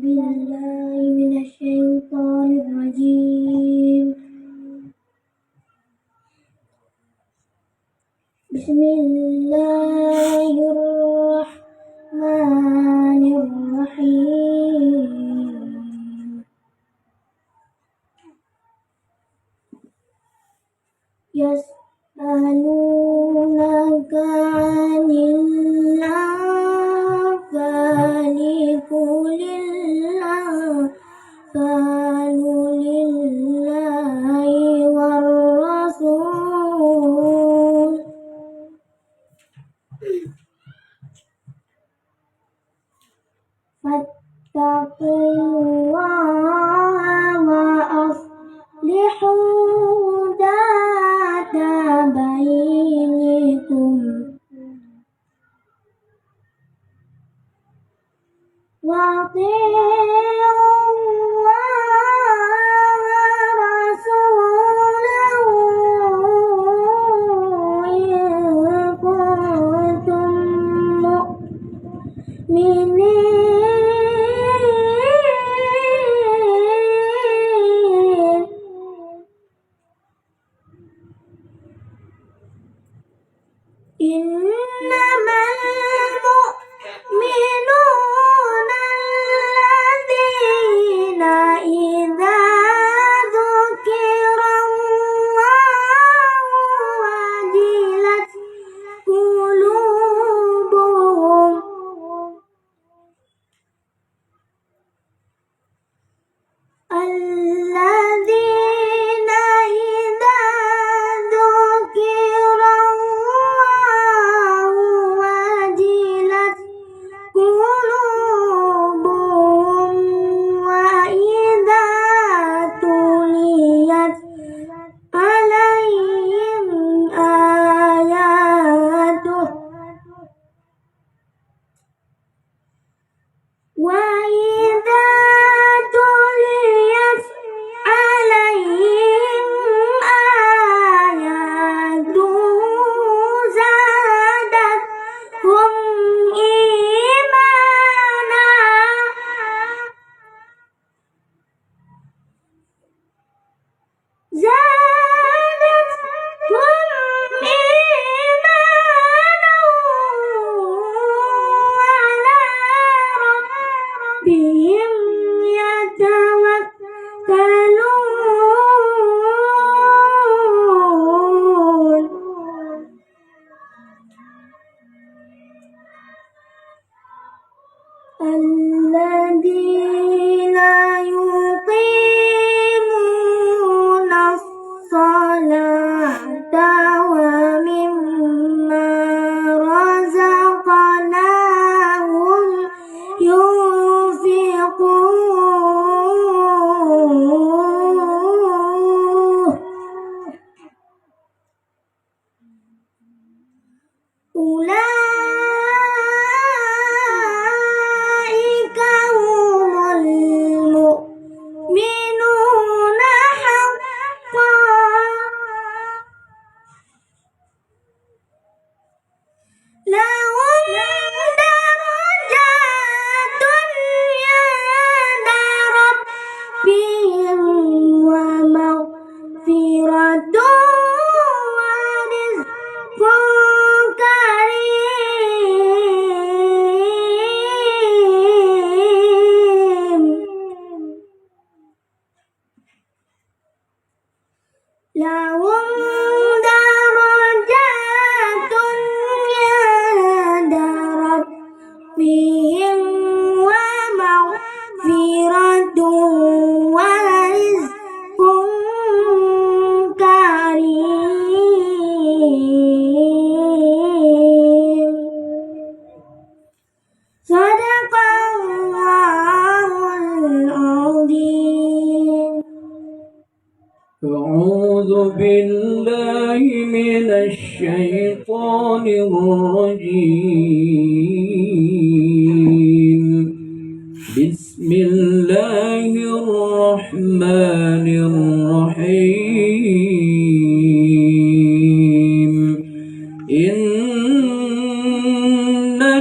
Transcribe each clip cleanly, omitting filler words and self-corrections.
بالله من الشيطان الرجيم. بسم الله الرحمن الرحيم. يسألونك عن الأنفال قل الأنفال لله والرسول فاتقوا الله وأصلحوا ذات بينكم وأطيعوا الله ورسوله إن كنتم مؤمنين. إنما المؤمنون الذين إذا ذكر الله وجلت قلوبهم الذين إذا ذكر الله وجلت قلوبهم وإذا تليت عليهم آياته وإذا تليت عليهم آياته زادتهم إيمانا وعلى ربهم يتوكلون. الذين يقيمون الصلاة ومما رزقناهم ينفقون أولئك هم المؤمنون حقا لهم درجات عند ربهم ومغفرة ورزق كريم. لهم درجات عند ربهم ومغفرة ورزق كريم. صدق الله العظيم. أعوذ بالله من الشيطان الرجيم. بسم الله الرحمن الرحيم. إن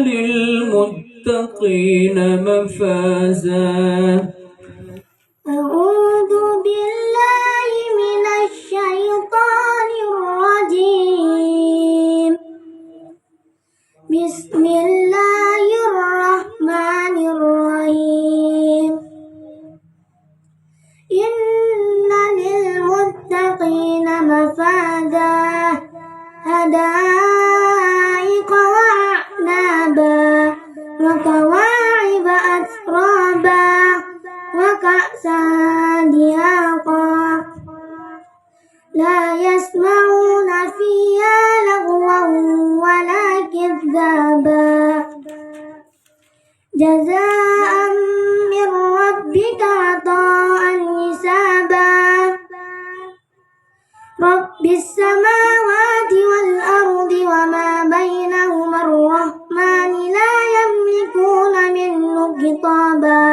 للمتقين مفازا أعوذ بالله من الشيطان الرجيم. بسم الله الرحمن الرحيم. إن للمتقين مفازا حدائق وأعنابا وكواعب أترابا وكأسا دهاقا لا يسمعون فيها لغوا ولا كذابا جزاء من ربك عطاء حسابا رب السماوات والأرض وما بينهما الرحمن لا يملكون منه خطابا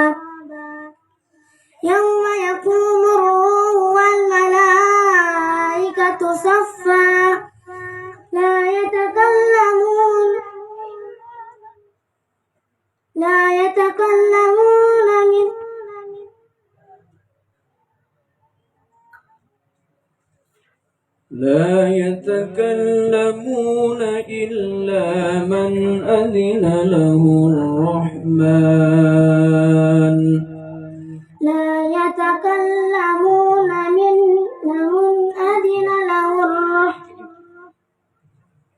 يوم يقوم الروح والملائكة صفا لا يتكلمون إلا من أذن له الرحمن لا يتكلمون من أذن له الرحمن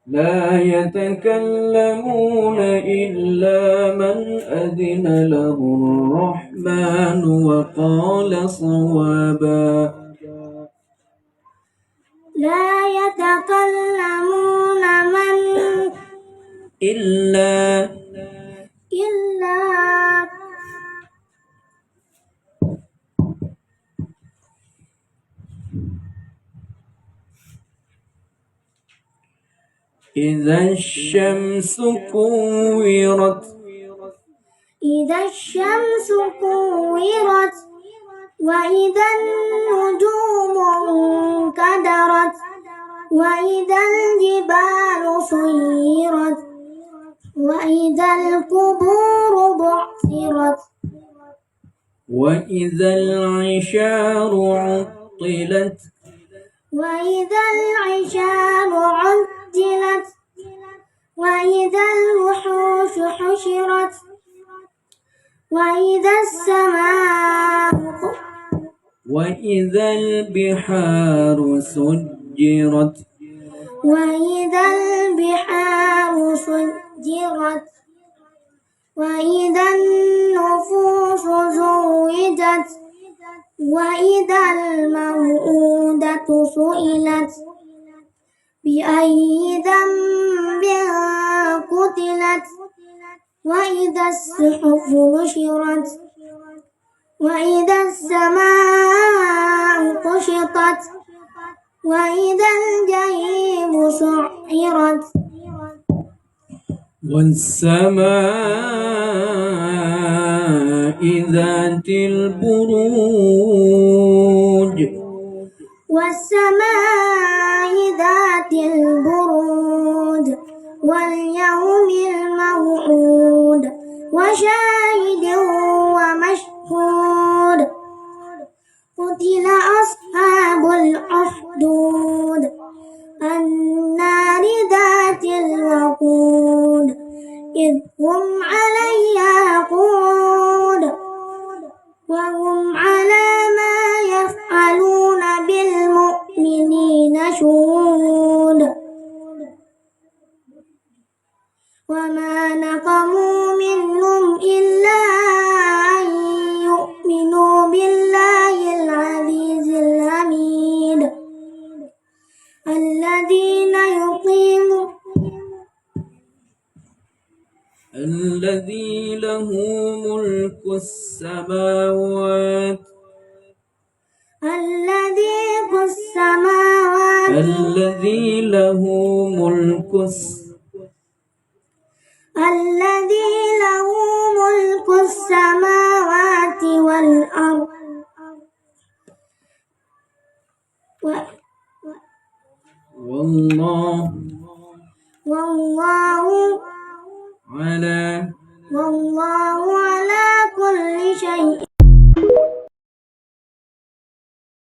لا يتكلمون إلا من أذن له الرحمن وقال صوابا لا يتكلمون من إلا إذا الشمس كورت إذا الشمس كورت وإذا النجوم انكدرت وإذا الجبال سيرت وإذا القبور بعثرت وإذا العشار عطلت وإذا العشار عطلت وإذا الوحوش حشرت وإذا السماء وإذا البحار سجرت وإذا البحار سجرت وإذا النفوس زوجت وإذا الموءودة سئلت بأي ذنب قتلت وإذا الصحف نشرت وإذا السماء كشطت وإذا الجحيم سعرت والسماء ذات البروج والسماء ذات البروج واليوم الموعود وشاهد ومشهود قتل أصحاب الأخدود النار ذات الوقود إذ هم عليها قعود وهم على ما يفعلون بالمؤمنين شهود وما نقموا منهم إلا أن يؤمنوا بالله العزيز الحميد الذي له ملك السماوات الذي له ملك السماوات والأرض والله على على كل شيء